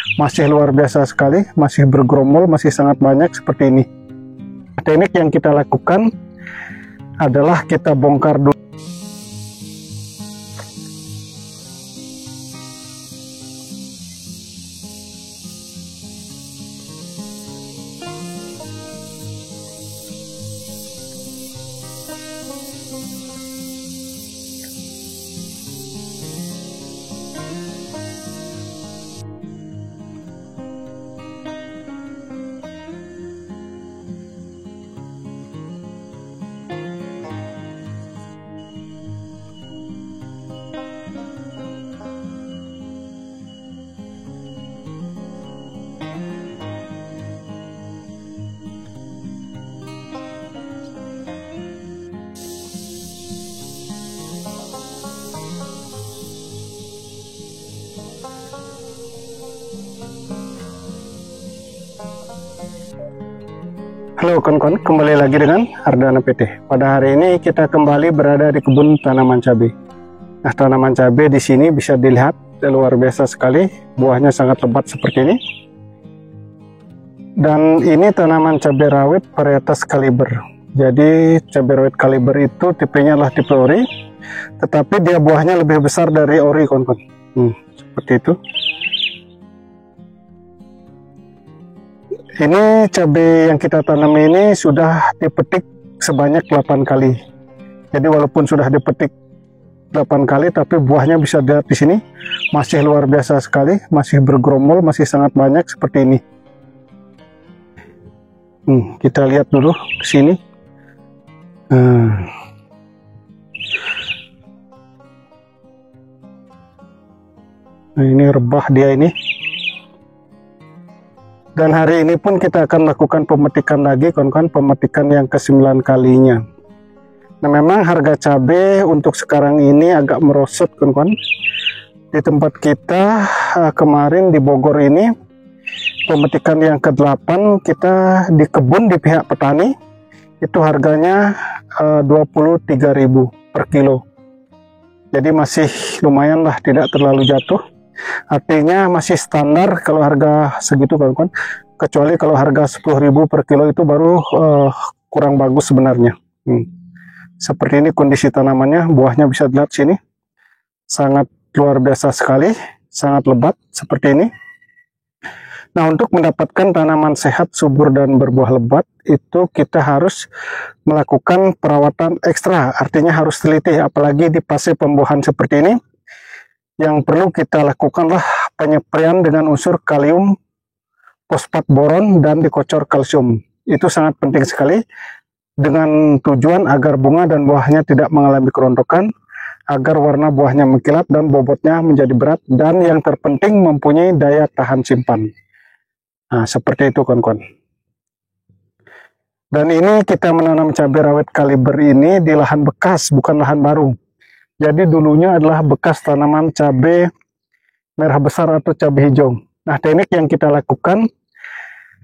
Masih luar biasa sekali, masih bergerombol, masih sangat banyak seperti ini. Teknik yang kita lakukan adalah kita bongkar dulu. Halo kawan-kawan, kembali lagi dengan Ardana PT. Pada hari ini kita kembali berada di kebun tanaman cabai. Nah, tanaman cabai di sini bisa dilihat luar biasa sekali, buahnya sangat lebat seperti ini. Dan ini tanaman cabai rawit varietas kaliber. Jadi cabai rawit kaliber itu tipenya adalah tipe ori, tetapi dia buahnya lebih besar dari ori kawan-kawan. Seperti itu. Ini cabai yang kita tanam ini sudah dipetik sebanyak 8 kali. Jadi walaupun sudah dipetik 8 kali, tapi buahnya bisa dilihat di sini masih luar biasa sekali, masih bergerombol, masih sangat banyak seperti ini. Kita lihat dulu ke sini. Nah, ini rebah dia ini. Dan hari ini pun kita akan melakukan pemetikan lagi, kawan-kawan, pemetikan yang ke-9 kalinya. Nah, memang harga cabai untuk sekarang ini agak merosot, kawan-kawan. Di tempat kita kemarin di Bogor ini, pemetikan yang ke-8 kita di kebun di pihak petani, itu harganya 23.000 per kilo. Jadi masih lumayan lah, tidak terlalu jatuh. Artinya masih standar kalau harga segitu, kawan-kawan. Kecuali kalau harga 10.000 per kilo itu baru kurang bagus sebenarnya. Seperti ini kondisi tanamannya, buahnya bisa dilihat sini. Sangat luar biasa sekali, sangat lebat seperti ini. Nah, untuk mendapatkan tanaman sehat, subur, dan berbuah lebat, itu kita harus melakukan perawatan ekstra. Artinya harus teliti, apalagi di fase pembuahan seperti ini. Yang perlu kita lakukanlah penyepraian dengan unsur kalium, fosfat boron, dan dikocor kalsium. Itu sangat penting sekali dengan tujuan agar bunga dan buahnya tidak mengalami kerontokan, agar warna buahnya mengkilap dan bobotnya menjadi berat, dan yang terpenting mempunyai daya tahan simpan. Nah, seperti itu, kawan-kawan. Dan ini kita menanam cabai rawit kaliber ini di lahan bekas, bukan lahan baru. Jadi dulunya adalah bekas tanaman cabai merah besar atau cabai hijau. Nah, teknik yang kita lakukan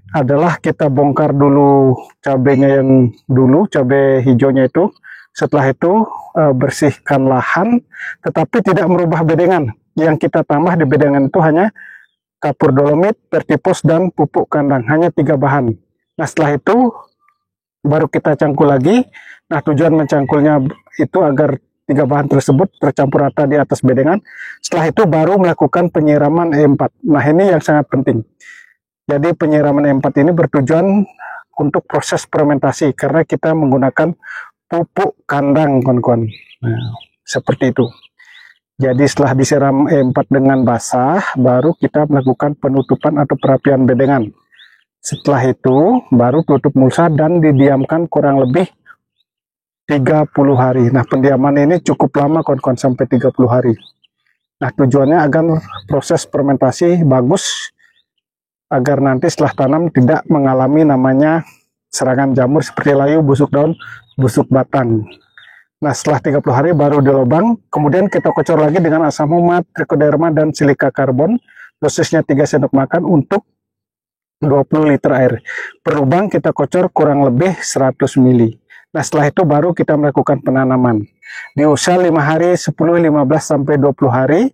adalah kita bongkar dulu cabainya yang dulu, cabai hijaunya itu. Setelah itu bersihkan lahan, tetapi tidak merubah bedengan. Yang kita tambah di bedengan itu hanya kapur dolomit, vertipos, dan pupuk kandang. Hanya 3 bahan. Nah, setelah itu baru kita cangkul lagi. Nah, tujuan mencangkulnya itu agar 3 bahan tersebut tercampur rata di atas bedengan. Setelah itu baru melakukan penyiraman E4. Nah, ini yang sangat penting. Jadi penyiraman E4 ini bertujuan untuk proses fermentasi, karena kita menggunakan pupuk kandang, kawan-kawan. Nah, seperti itu. Jadi setelah disiram E4 dengan basah, baru kita melakukan penutupan atau perapian bedengan. Setelah itu baru tutup mulsa dan didiamkan kurang lebih 30 hari. Nah, pendiaman ini cukup lama, kawan-kawan, sampai 30 hari. Nah, tujuannya agar proses fermentasi bagus, agar nanti setelah tanam tidak mengalami namanya serangan jamur seperti layu, busuk daun, busuk batang. Nah, setelah 30 hari baru dilobang, kemudian kita kocor lagi dengan asam umat, trichoderma, dan silika karbon. Dosisnya 3 sendok makan untuk 20 liter air. Per lubang kita kocor kurang lebih 100 ml. Nah, setelah itu baru kita melakukan penanaman. Di usia 5 hari, 10, 15, sampai 20 hari,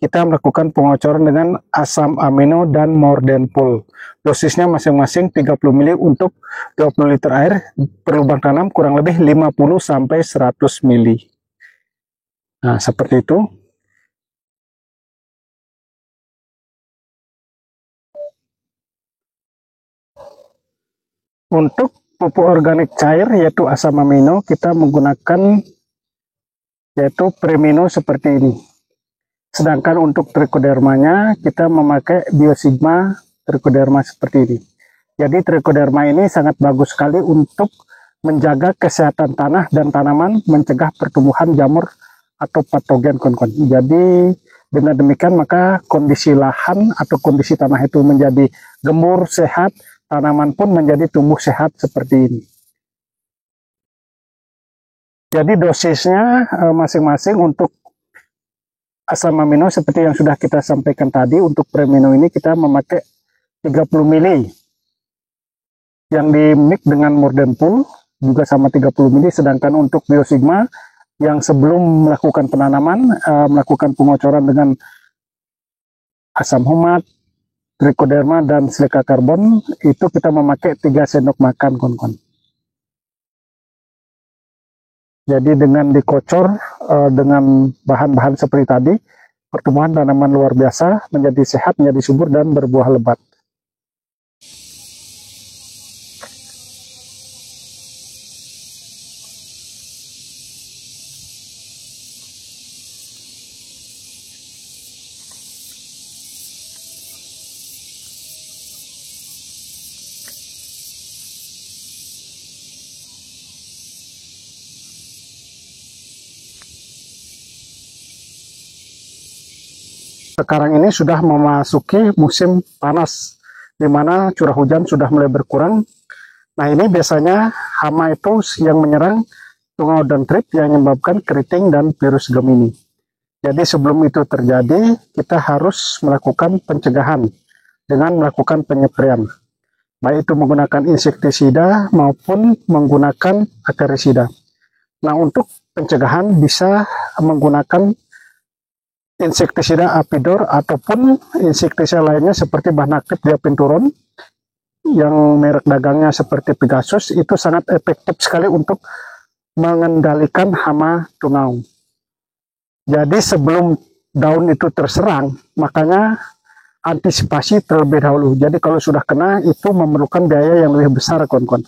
kita melakukan pengocoran dengan asam amino dan mordenpul. Dosisnya masing-masing 30 ml untuk 20 liter air per lubang tanam, kurang lebih 50 sampai 100 ml. Nah, seperti itu. Untuk pupuk organik cair yaitu asam amino, kita menggunakan yaitu Premino seperti ini. Sedangkan untuk trichodermanya kita memakai Biosigma trichoderma seperti ini. Jadi trichoderma ini sangat bagus sekali untuk menjaga kesehatan tanah dan tanaman, mencegah pertumbuhan jamur atau patogen kawan-kawan. Jadi dengan demikian maka kondisi lahan atau kondisi tanah itu menjadi gembur, sehat, tanaman pun menjadi tumbuh sehat seperti ini. Jadi dosisnya masing-masing untuk asam amino seperti yang sudah kita sampaikan tadi. Untuk Premino ini kita memakai 30 ml yang di mix dengan mordenpul juga sama 30 ml. Sedangkan untuk Biosigma yang sebelum melakukan penanaman melakukan pengocoran dengan asam humat, trichoderma dan silika karbon, itu kita memakai 3 sendok makan kawan-kawan. Jadi dengan dikocor dengan bahan-bahan seperti tadi, pertumbuhan tanaman luar biasa, menjadi sehat, menjadi subur dan berbuah lebat. Sekarang ini sudah memasuki musim panas, di mana curah hujan sudah mulai berkurang. Nah, ini biasanya hama itu yang menyerang tungau dan trip yang menyebabkan keriting dan virus Gemini. Jadi sebelum itu terjadi, kita harus melakukan pencegahan dengan melakukan penysprayan, baik itu menggunakan insektisida maupun menggunakan akarisida. Nah, untuk pencegahan bisa menggunakan insektisida Apidor ataupun insektisida lainnya seperti bahan aktif diapinturon yang merek dagangnya seperti Pegasus. Itu sangat efektif sekali untuk mengendalikan hama tungau. Jadi sebelum daun itu terserang, makanya antisipasi terlebih dahulu. Jadi kalau sudah kena itu memerlukan biaya yang lebih besar kawan-kawan.